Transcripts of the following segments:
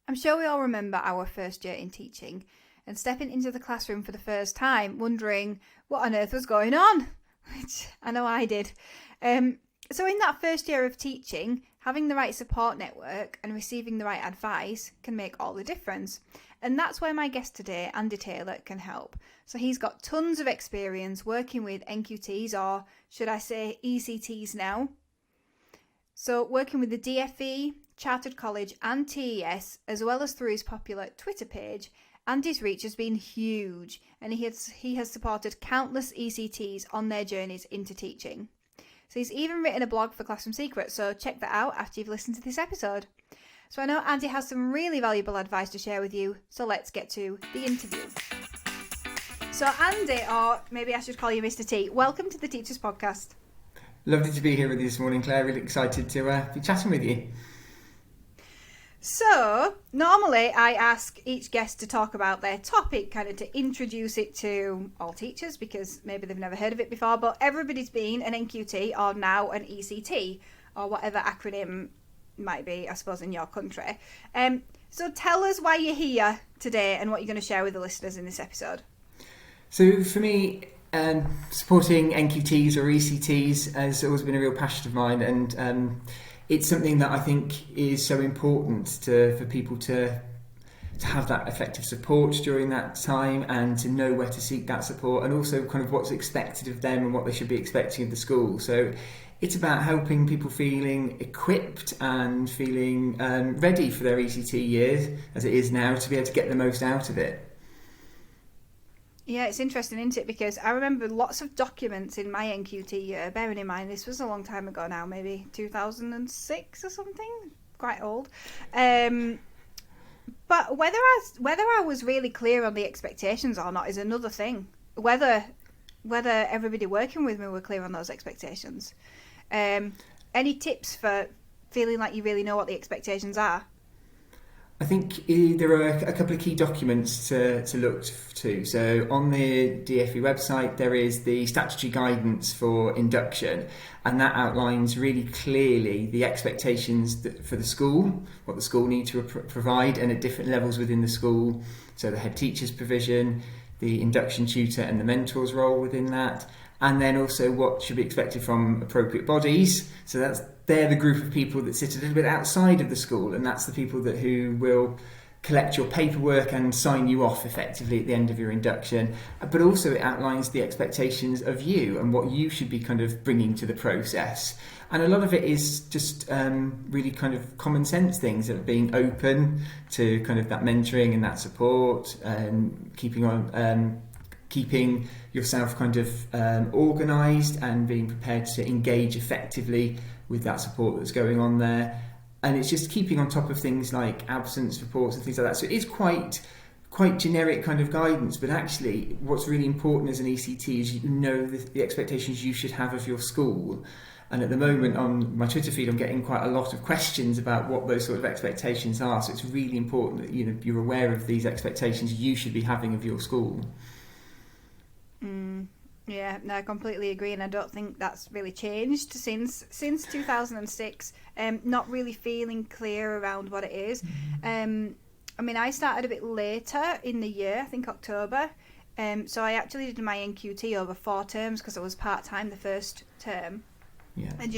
I'm sure we all remember our first year in teaching and stepping into the classroom for the first time, wondering what on earth was going on, which I know I did. So in that first year of teaching, having the right support network and receiving the right advice can make all the difference. And that's where my guest today, Andy Taylor, can help. So he's got tons of experience working with NQTs, or should I say ECTs now. So working with the DFE, Chartered College and TES, as well as through his popular Twitter page, Andy's reach has been huge, and he has supported countless ECTs on their journeys into teaching. So he's even written a blog for Classroom Secrets, so check that out after you've listened to this episode. So I know Andy has some really valuable advice to share with you, so let's get to the interview. So Andy, or maybe I should call you Mr. T, welcome to the Teachers Podcast. Lovely to be here with you this morning, Claire. Really excited to be chatting with you. So, normally I ask each guest to talk about their topic, kind of to introduce it to all teachers, because maybe they've never heard of it before, but everybody's been an NQT or now an ECT, or whatever acronym might be, I suppose, in your country. So tell us why you're here today and what you're going to share with the listeners in this episode. So for me, supporting NQTs or ECTs has always been a real passion of mine, and it's something that I think is so important for people to have that effective support during that time, and to know where to seek that support, and also kind of what's expected of them and what they should be expecting of the school. So it's about helping people feeling equipped and feeling ready for their ECT years, as it is now, to be able to get the most out of it. Yeah, it's interesting, isn't it? Because I remember lots of documents in my NQT year, bearing in mind this was a long time ago now, maybe 2006 or something, quite old. But whether I was really clear on the expectations or not is another thing. Whether everybody working with me were clear on those expectations. Any tips for feeling like you really know what the expectations are? I think there are a couple of key documents to look to. So on the DFE website, there is the statutory guidance for induction, and that outlines really clearly the expectations for the school, what the school needs to provide, and at different levels within the school. So the head teacher's provision, the induction tutor and the mentor's role within that, and then also what should be expected from appropriate bodies. So they're the group of people that sit a little bit outside of the school, and that's the people who will collect your paperwork and sign you off effectively at the end of your induction. But also it outlines the expectations of you and what you should be kind of bringing to the process. And a lot of it is just really kind of common sense things, of being open to kind of that mentoring and that support, and keeping yourself kind of organised and being prepared to engage effectively with that support that's going on there. And it's just keeping on top of things like absence reports and things like that. So it is quite generic kind of guidance, but actually what's really important as an ECT is you know the expectations you should have of your school. And at the moment on my Twitter feed, I'm getting quite a lot of questions about what those sort of expectations are. So it's really important that you're aware of these expectations you should be having of your school. Yeah, no, I completely agree, and I don't think that's really changed since 2006. Not really feeling clear around what it is. I mean, I started a bit later in the year, I think October. So I actually did my NQT over 4 terms because I was part-time the first term. Yeah. And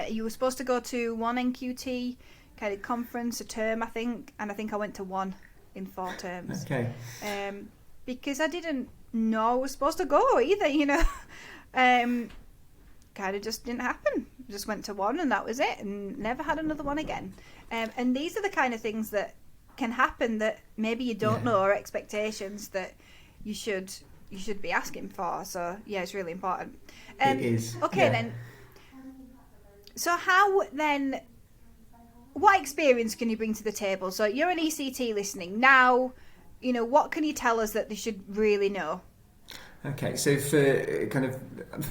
you were supposed to go to one NQT kind of conference a term, I think, and I think I went to one in 4 terms. Okay. Because I didn't know I was supposed to go either, kind of just didn't happen. Just went to one and that was it, and never had another one again. And these are the kind of things that can happen that maybe you don't know, or expectations that you should be asking for. So yeah, it's really important. It is. Okay, then. So what experience can you bring to the table? So you're an ECT listening now. What can you tell us that they should really know? Okay, so for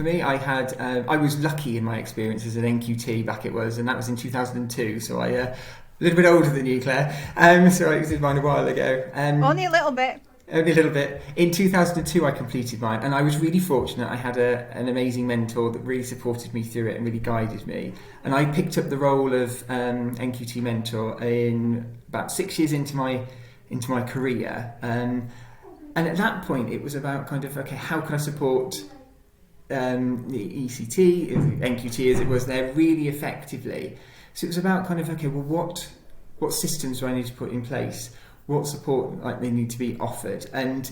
me, I was lucky in my experience as an NQT back it was, and that was in 2002. So a little bit older than you, Claire. So I did mine a while ago. Only a little bit. Only a little bit. In 2002, I completed mine, and I was really fortunate. I had an amazing mentor that really supported me through it and really guided me. And I picked up the role of NQT mentor in about 6 years into my career. And at that point, it was about kind of, okay, how can I support the ECT, NQT as it was there, really effectively? So it was about kind of, okay, well, what systems do I need to put in place? What support like they need to be offered? And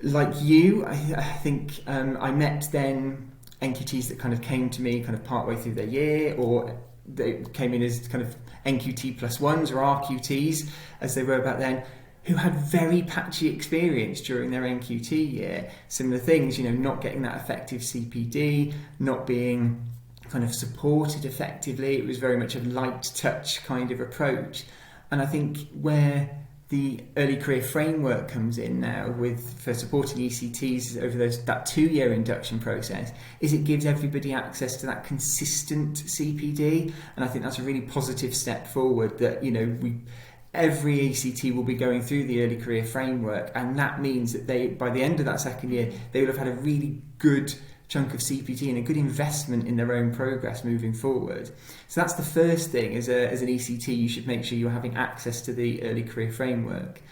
like you, I think I met then NQTs that kind of came to me kind of partway through their year, or they came in as kind of NQT plus ones or RQTs as they were back then, who had very patchy experience during their NQT year. Similar things, not getting that effective CPD, not being kind of supported effectively. It was very much a light touch kind of approach. And I think where the early career framework comes in now for supporting ECTs over that 2-year induction process is it gives everybody access to that consistent CPD, and I think that's a really positive step forward that every ECT will be going through the early career framework, and that means that they, by the end of that second year, they will have had a really good chunk of CPD and a good investment in their own progress moving forward. So that's the first thing. As an ECT, you should make sure you're having access to the early career framework.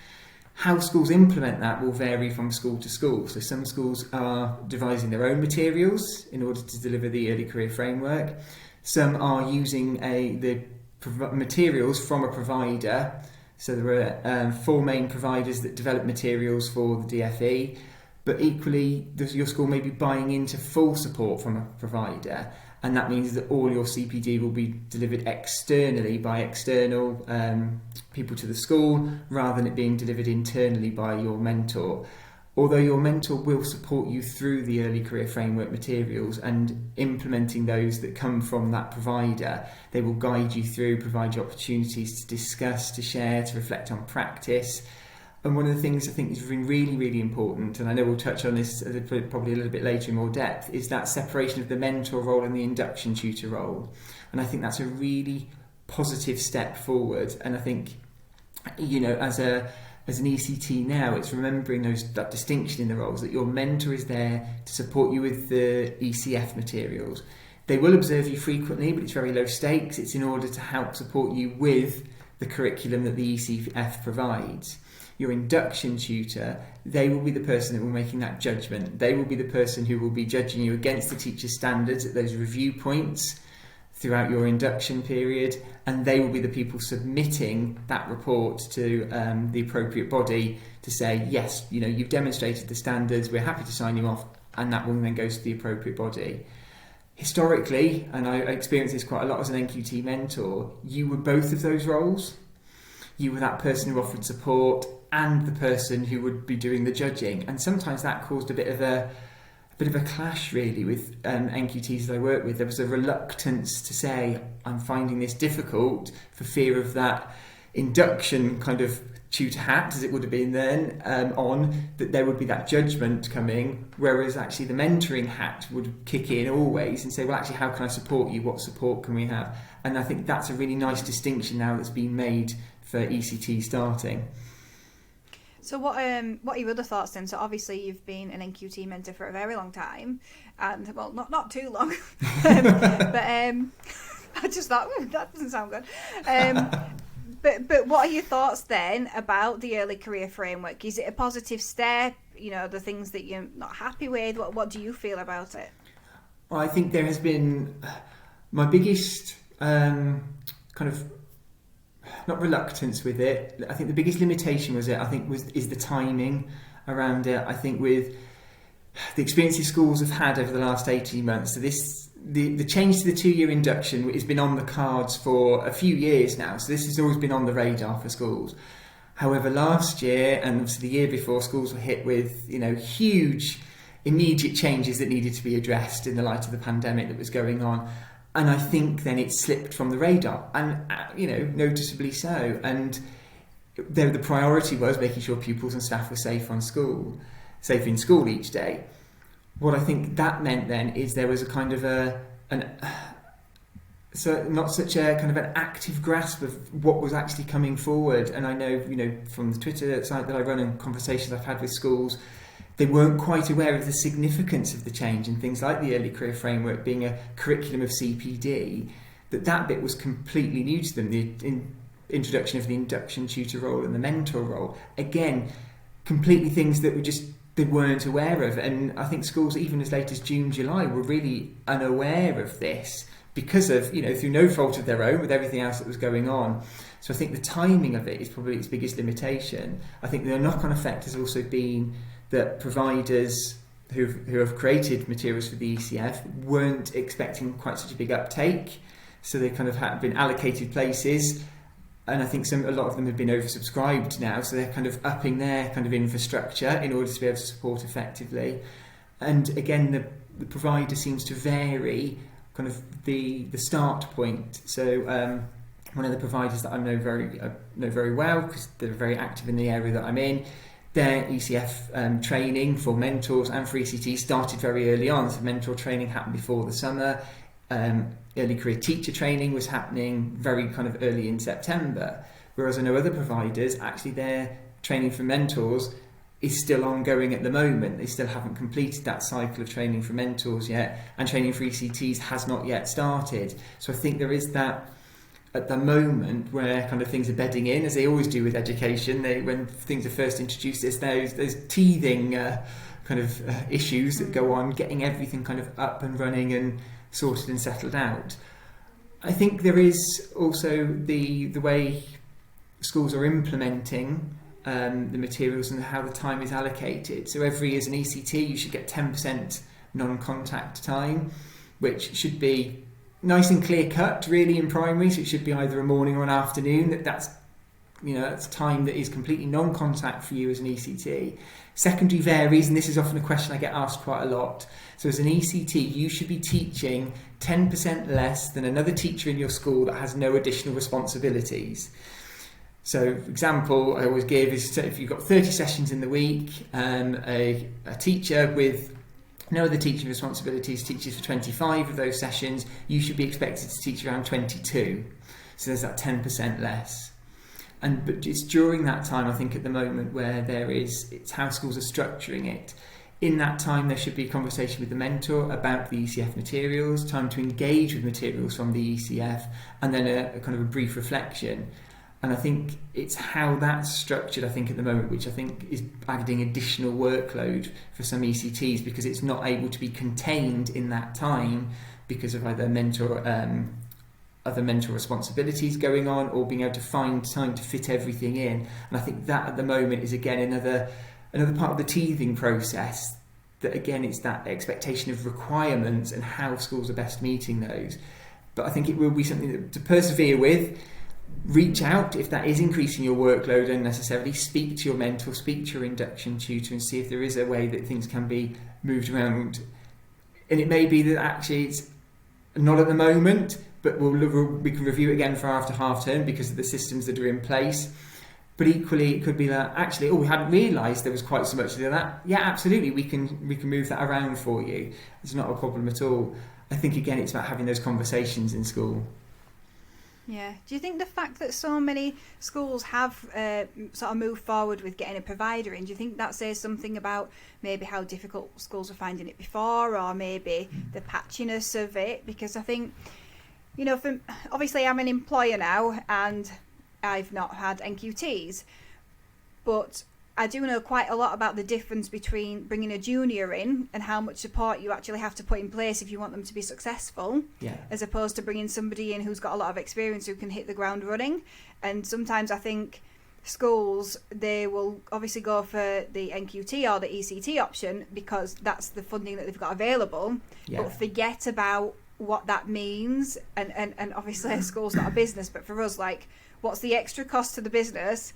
How schools implement that will vary from school to school. So some schools are devising their own materials in order to deliver the early career framework. Some are using the materials from a provider. So there are 4 main providers that develop materials for the DFE. But equally, your school may be buying into full support from a provider, and that means that all your CPD will be delivered externally by external people to the school, rather than it being delivered internally by your mentor. Although your mentor will support you through the early career framework materials and implementing those that come from that provider, they will guide you through, provide you opportunities to discuss, to share, to reflect on practice. And one of the things I think is really, really important, and I know we'll touch on this probably a little bit later in more depth, is that separation of the mentor role and the induction tutor role. And I think that's a really positive step forward. And I think, as an ECT now, it's remembering that distinction in the roles, that your mentor is there to support you with the ECF materials. They will observe you frequently, but it's very low stakes. It's in order to help support you with the curriculum that the ECF provides. Your induction tutor, they will be the person that will be making that judgment. They will be the person who will be judging you against the teacher's standards at those review points throughout your induction period, and they will be the people submitting that report to the appropriate body to say, yes, you've demonstrated the standards, we're happy to sign you off, and that will then go to the appropriate body. Historically, and I experienced this quite a lot as an NQT mentor, you were both of those roles. You were that person who offered support and the person who would be doing the judging, and sometimes that caused a bit of a clash really with NQTs that I work with. There was a reluctance to say, I'm finding this difficult, for fear of that induction kind of tutor hat, as it would have been then, that there would be that judgment coming, whereas actually the mentoring hat would kick in always and say, well, actually, how can I support you? What support can we have? And I think that's a really nice distinction now that's been made for ECT starting. So what are your other thoughts then? So obviously you've been an NQT mentor for a very long time, and well, not too long, but I just thought, that doesn't sound good. But what are your thoughts then about the early career framework? Is it a positive step? The things that you're not happy with, what do you feel about it? Well, I think there has been my biggest kind of, not reluctance with it. I think the biggest limitation is the timing around it. I think with the experiences schools have had over the last 18 months, so the change to the 2-year induction has been on the cards for a few years now. So this has always been on the radar for schools. However, last year and obviously the year before, schools were hit with huge immediate changes that needed to be addressed in the light of the pandemic that was going on. And I think then it slipped from the radar, and noticeably so. And the priority was making sure pupils and staff were safe in school each day. What I think that meant then is there was a kind of so not such a kind of an active grasp of what was actually coming forward. And I know, from the Twitter site that I run and conversations I've had with schools, they weren't quite aware of the significance of the change and things like the early career framework being a curriculum of CPD, that bit was completely new to them. The introduction of the induction tutor role and the mentor role, again, completely things that they weren't aware of. And I think schools, even as late as June, July, were really unaware of this because of, through no fault of their own, with everything else that was going on. So I think the timing of it is probably its biggest limitation. I think the knock-on effect has also been that providers who have created materials for the ECF weren't expecting quite such a big uptake. So they kind of had been allocated places, and I think a lot of them have been oversubscribed now, so they're kind of upping their kind of infrastructure in order to be able to support effectively. And again, the provider seems to vary kind of the start point. So one of the providers that I know very well, because they're very active in the area that I'm in, their ECF training for mentors and for ECTs started very early on. So mentor training happened before the summer. Early career teacher training was happening very kind of early in September. Whereas I know other providers, actually their training for mentors is still ongoing at the moment. They still haven't completed that cycle of training for mentors yet, and training for ECTs has not yet started. So I think there is that at the moment where kind of things are bedding in, as they always do with education. When things are first introduced, there's those teething issues that go on, getting everything kind of up and running and sorted and settled out. I think there is also the way schools are implementing the materials and how the time is allocated. So every year as an ECT, you should get 10% non-contact time, which should be nice and clear cut really in primary. So it should be either a morning or an afternoon. That's time that is completely non-contact for you as an ECT. Secondary varies, and this is often a question I get asked quite a lot. So as an ECT, you should be teaching 10% less than another teacher in your school that has no additional responsibilities. So, example I always give is, if you've got 30 sessions in the week, a teacher with no other teaching responsibilities teaches for 25 of those sessions, you should be expected to teach around 22. So there's that 10% less. But it's during that time, I think, at the moment where it's how schools are structuring it. In that time, there should be a conversation with the mentor about the ECF materials, time to engage with materials from the ECF, and then a kind of a brief reflection. And I think it's how that's structured, I think, at the moment, which I think is adding additional workload for some ECTs, because it's not able to be contained in that time because of either other mentor responsibilities going on, or being able to find time to fit everything in. And I think that at the moment is, again, another part of the teething process, that again, it's that expectation of requirements and how schools are best meeting those. But I think it will be something to persevere with. Reach out if that is increasing your workload unnecessarily. Speak to your mentor, speak to your induction tutor, and see if there is a way that things can be moved around. And it may be that actually it's not at the moment, but we can review it again for after half term because of the systems that are in place. But equally, it could be that actually, we hadn't realised there was quite so much to that. Yeah, absolutely, we can move that around for you. It's not a problem at all. I think again, it's about having those conversations in school. Yeah. Do you think the fact that so many schools have sort of moved forward with getting a provider in, do you think that says something about maybe how difficult schools were finding it before, or maybe the patchiness of it? Because I think, obviously I'm an employer now and I've not had NQTs, but I do know quite a lot about the difference between bringing a junior in and how much support you actually have to put in place if you want them to be successful, as opposed to bringing somebody in who's got a lot of experience who can hit the ground running. And sometimes I think schools, they will obviously go for the NQT or the ECT option because that's the funding that they've got available, but forget about what that means. And obviously a school's not a business, but for us, like, what's the extra cost to the business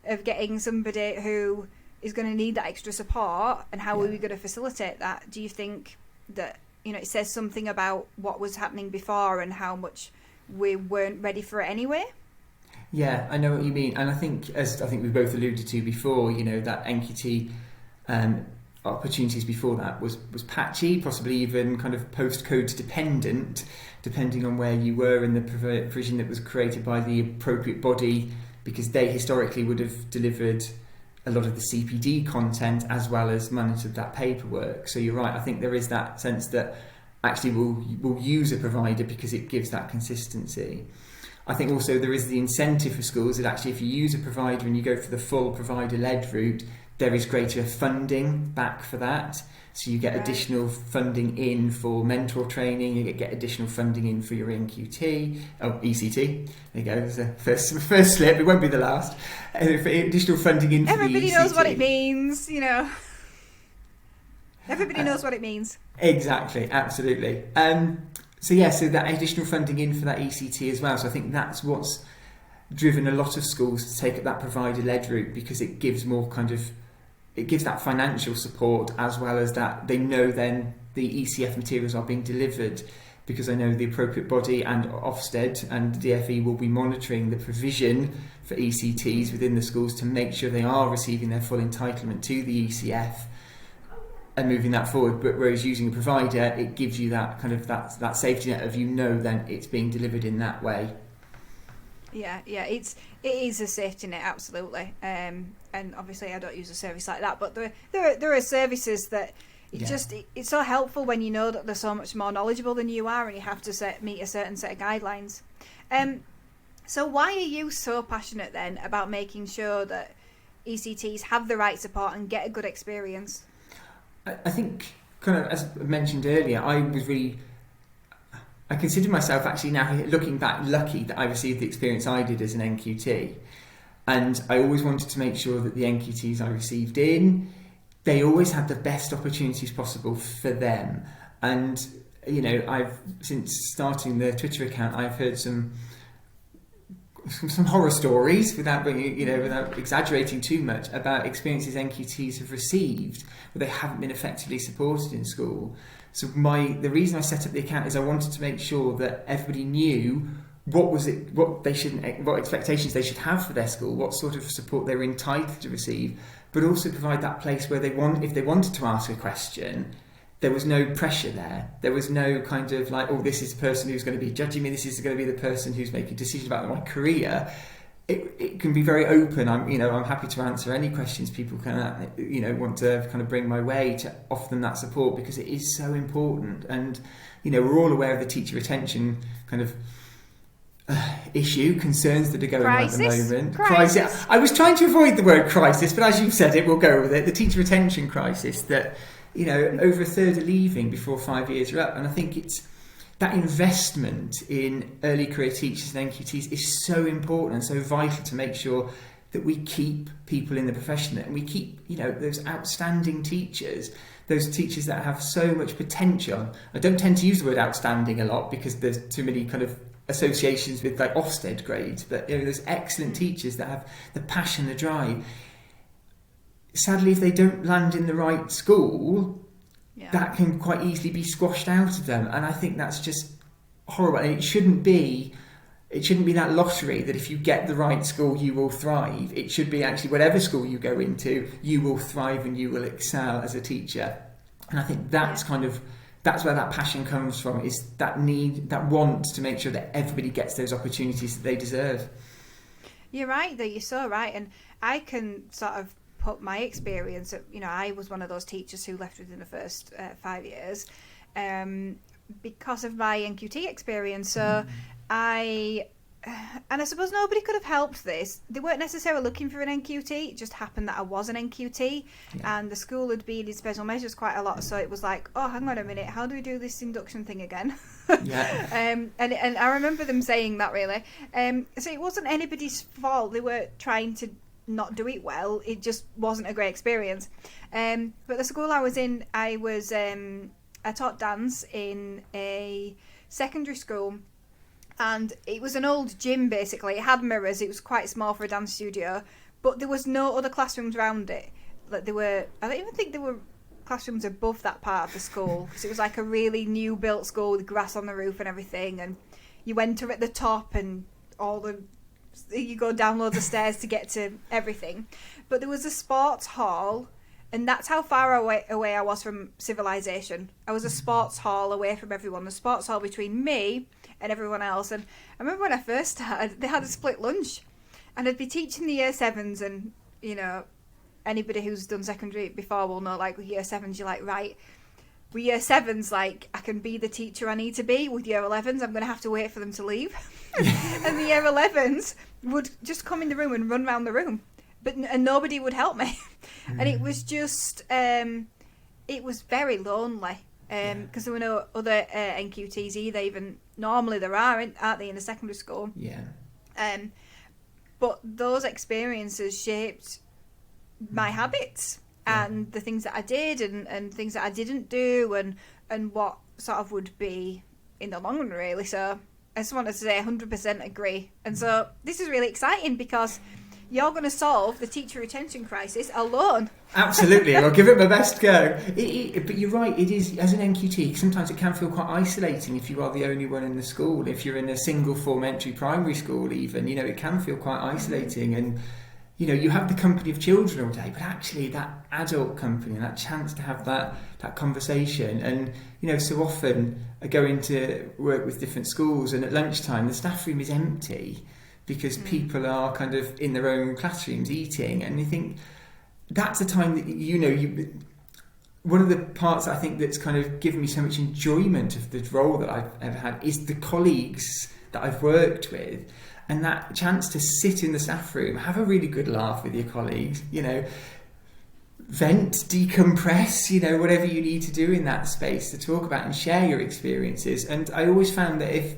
of getting somebody who is going to need that extra support, and how are we going to facilitate that? Do you think that it says something about what was happening before and how much we weren't ready for it anyway? Yeah, I know what you mean, and I think, as I think we both alluded to before, that NQT opportunities before that was patchy, possibly even kind of postcode dependent, depending on where you were in the provision that was created by the appropriate body, because they historically would have delivered a lot of the CPD content as well as monitored that paperwork. So you're right, I think there is that sense that actually we'll use a provider because it gives that consistency. I think also there is the incentive for schools that actually if you use a provider and you go for the full provider-led route, there is greater funding back for that. So you get additional funding in for mentor training, you get additional funding in for your NQT, ECT. There you go, there's a first slip, it won't be the last. Additional funding in for the ECT. Everybody knows what it means, you know. Everybody knows what it means. Exactly, absolutely. So that additional funding in for that ECT as well. So I think that's what's driven a lot of schools to take up that provider-led route, because it gives more it gives that financial support, as well as that they know then the ECF materials are being delivered, because I know the appropriate body and Ofsted and DFE will be monitoring the provision for ECTs within the schools to make sure they are receiving their full entitlement to the ECF and moving that forward. But whereas using a provider, it gives you that kind of that safety net of, then it's being delivered in that way. Yeah, it is a safety net, absolutely. And obviously, I don't use a service like that, but there are services that it's so helpful when you know that they're so much more knowledgeable than you are, and you have to meet a certain set of guidelines. So why are you so passionate then about making sure that ECTs have the right support and get a good experience? I think, kind of as mentioned earlier, I consider myself actually now, looking back, lucky that I received the experience I did as an NQT. And I always wanted to make sure that the NQTs I received they always had the best opportunities possible for them. And, I've, since starting the Twitter account, I've heard some horror stories, without exaggerating too much, about experiences NQTs have received where they haven't been effectively supported in school. So the reason I set up the account is I wanted to make sure that everybody knew what expectations they should have for their school, what sort of support they were entitled to receive, but also provide that place where if they wanted to ask a question, there was no pressure there. There was no kind of like, this is the person who's going to be judging me, this is going to be the person who's making decisions about my career. It can be very open. I'm happy to answer any questions people can, want to kind of bring my way, to offer them that support, because it is so important. And, we're all aware of the teacher retention kind of concerns that are going on at the moment. Crisis. I was trying to avoid the word crisis, but as you've said it, we'll go with it. The teacher retention crisis that, over a third are leaving before 5 years are up. And I think it's that investment in early career teachers and NQTs is so important and so vital to make sure that we keep people in the profession and we keep, those outstanding teachers, those teachers that have so much potential. I don't tend to use the word outstanding a lot because there's too many kind of associations with like Ofsted grades, but there's excellent teachers that have the passion, the drive. Sadly, if they don't land in the right school, that can quite easily be squashed out of them, and I think that's just horrible. And it shouldn't be that lottery that if you get the right school you will thrive. It should be actually whatever school you go into, you will thrive and you will excel as a teacher. And I think that's that's where that passion comes from, is that need, that want to make sure that everybody gets those opportunities that they deserve. You're right, though. You're so right, and I can sort of put my experience. I was one of those teachers who left within the first 5 years because of my NQT experience. So I suppose nobody could have helped this. They weren't necessarily looking for an NQT. It just happened that I was an NQT, and the school had been in special measures quite a lot. So it was like, oh, hang on a minute, how do we do this induction thing again? And I remember them saying that, really. So it wasn't anybody's fault. They were trying to not do it well. It just wasn't a great experience. But the school I was in, I taught dance in a secondary school, and it was an old gym. Basically, it had mirrors. It was quite small for a dance studio, but there was no other classrooms around it. Like I don't even think there were classrooms above that part of the school, because it was like a really new built school with grass on the roof and everything, and you enter at the top and you go down loads of stairs to get to everything. But there was a sports hall And that's how far away I was from civilization. I was a sports hall away from everyone, a sports hall between me and everyone else. And I remember when I first started, they had a split lunch. And I'd be teaching the year 7s, and, you know, anybody who's done secondary before will know, like, with year 7s, you're like, right, with year 7s, like, I can be the teacher I need to be. With year 11s, I'm going to have to wait for them to leave. And the year 11s would just come in the room and run around the room. And nobody would help me. And it was just, it was very lonely. Because there were no other NQTs either. Even normally there aren't they, in a secondary school? Yeah. But those experiences shaped my habits and the things that I did and things that I didn't do and what sort of would be in the long run, really. So I just wanted to say 100% agree. And so this is really exciting because you're going to solve the teacher retention crisis alone. Absolutely, I'll give it my best go. But you're right, it is, as an NQT, sometimes it can feel quite isolating if you are the only one in the school. If you're in a single form entry primary school even, you know, it can feel quite isolating. And, you know, you have the company of children all day, but actually that adult company and that chance to have that conversation. And, you know, so often I go into work with different schools and at lunchtime the staff room is empty because people are kind of in their own classrooms eating, and you think that's a time that, you know, one of the parts I think that's kind of given me so much enjoyment of the role that I've ever had is the colleagues that I've worked with, and that chance to sit in the staff room, have a really good laugh with your colleagues, you know, vent, decompress, you know, whatever you need to do in that space to talk about and share your experiences. And I always found that if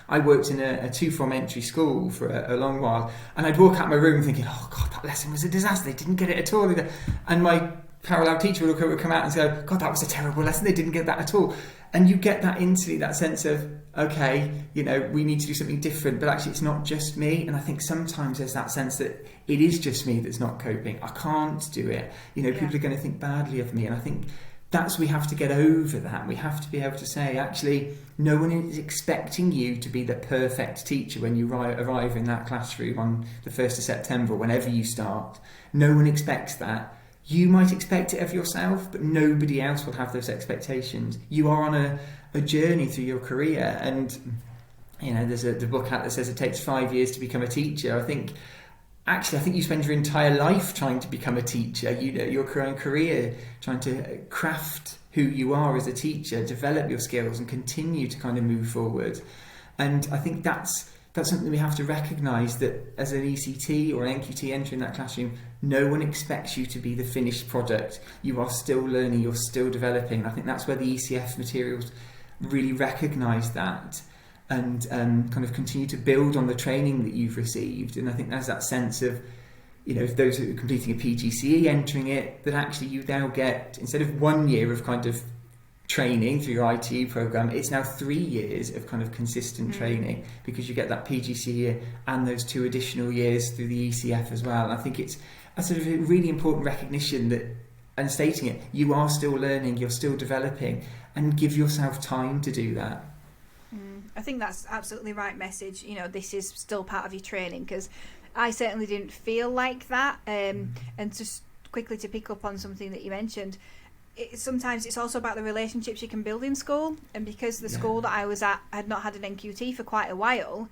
I worked in a two-form entry school for a long while, and I'd walk out my room thinking, oh God, that lesson was a disaster, they didn't get it at all. And my parallel teacher would come out and say, God, that was a terrible lesson, they didn't get that at all. And you get that instantly, that sense of, okay, you know, we need to do something different, but actually it's not just me. And I think sometimes there's that sense that it is just me that's not coping, I can't do it, you know, people are going to think badly of me. And I think we have to get over that. We have to be able to say, actually, no one is expecting you to be the perfect teacher when you arrive in that classroom on the 1st of September, whenever you start. No one expects that. You might expect it of yourself, but nobody else will have those expectations. You are on a journey through your career, and, you know, there's the book out that says it takes 5 years to become a teacher. I think you spend your entire life trying to become a teacher, you know, your career, trying to craft who you are as a teacher, develop your skills and continue to kind of move forward. And I think that's something we have to recognise, that as an ECT or an NQT entering that classroom, no one expects you to be the finished product. You are still learning, you're still developing. And I think that's where the ECF materials really recognise that, and kind of continue to build on the training that you've received. And I think there's that sense of, you know, if those who are completing a PGCE entering it, that actually you now get, instead of 1 year of kind of training through your ITE programme, it's now 3 years of kind of consistent training, because you get that PGCE and those 2 additional years through the ECF as well. And I think it's a sort of a really important recognition that, and stating it, you are still learning, you're still developing, and give yourself time to do that. I think that's absolutely the right message. You know, this is still part of your training, because I certainly didn't feel like that. And just quickly to pick up on something that you mentioned, sometimes it's also about the relationships you can build in school. And because the school that I was at had not had an NQT for quite a while,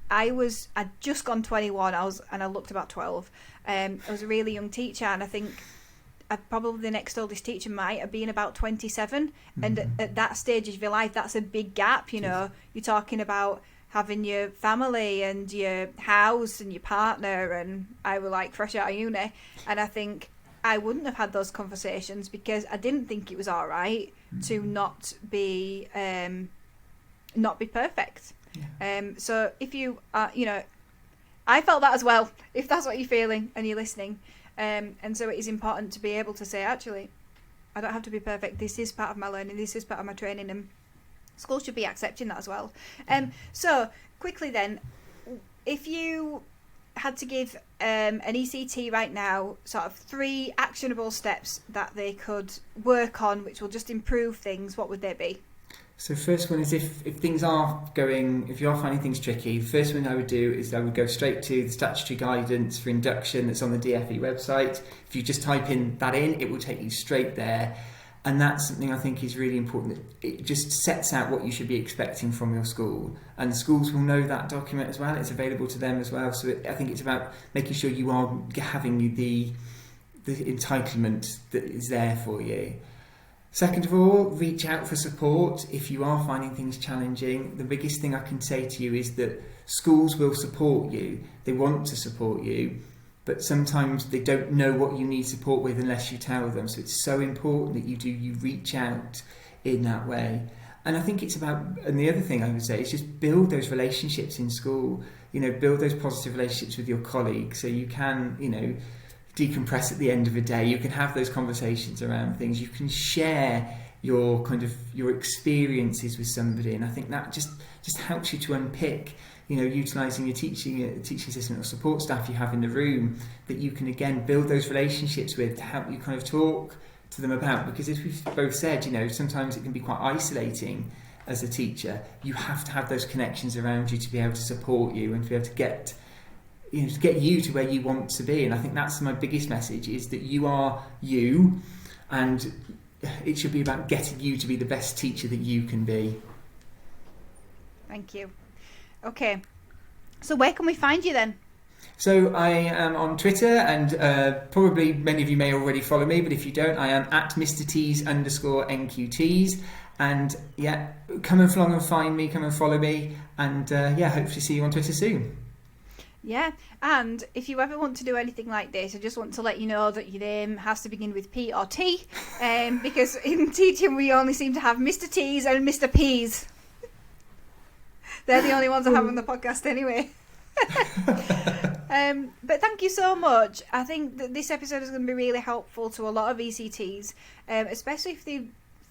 I'd just gone 21, and I looked about 12. I was a really young teacher, and I think probably the next oldest teacher might have been about 27. And at that stage of your life, that's a big gap, you know. You're talking about having your family and your house and your partner, and I were like fresh out of uni, and I think I wouldn't have had those conversations because I didn't think it was all right to not be perfect. So if you are, you know, I felt that as well, if that's what you're feeling and you're listening. And so it is important to be able to say, actually, I don't have to be perfect. This is part of my learning. This is part of my training, and schools should be accepting that as well. So quickly then, if you had to give an ECT right now sort of 3 actionable steps that they could work on, which will just improve things, what would they be? So first one is if things are going, if you are finding things tricky, the first one I would do is I would go straight to the statutory guidance for induction that's on the DFE website. If you just type that in, it will take you straight there. And that's something I think is really important. It just sets out what you should be expecting from your school. And the schools will know that document as well. It's available to them as well. So I think it's about making sure you are having the entitlement that is there for you. Second of all, reach out for support if you are finding things challenging. The biggest thing I can say to you is that schools will support you. They want to support you, but sometimes they don't know what you need support with unless you tell them. So it's so important that you reach out in that way. And I think it's about, and the other thing I would say is just build those relationships in school. Build those positive relationships with your colleagues so you can, decompress at the end of a day. You can have those conversations around things. You can share your experiences with somebody, and I think that just helps you to unpick, utilising your teaching assistant or support staff you have in the room, that you can again build those relationships with to help you kind of talk to them about, because as we've both said, sometimes it can be quite isolating as a teacher. You have to have those connections around you to be able to support you and to be able to get you to where you want to be. And I think that's my biggest message, is that you are you, and it should be about getting you to be the best teacher that you can be. Thank you. Okay, so where can we find you then? So I am on Twitter, and probably many of you may already follow me, but if you don't, I am at MrTs_NQTs. And yeah, come along and find me, come and follow me, and hopefully see you on Twitter soon. Yeah, and if you ever want to do anything like this, I just want to let you know that your name has to begin with P or T, because in teaching we only seem to have Mr. T's and Mr. P's. They're the only ones I have on the podcast anyway. But thank you so much. I think that this episode is going to be really helpful to a lot of ECTs, especially if they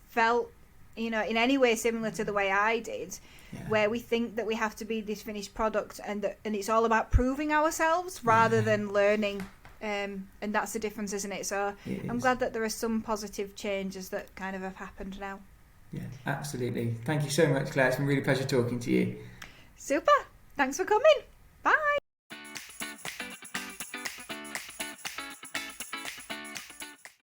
felt, in any way similar to the way I did. Yeah. Where we think that we have to be this finished product, and it's all about proving ourselves rather than learning, and that's the difference, isn't it? So I'm glad that there are some positive changes that kind of have happened now. Yeah, absolutely. Thank you so much, Claire. It's been really a pleasure talking to you. Super. Thanks for coming.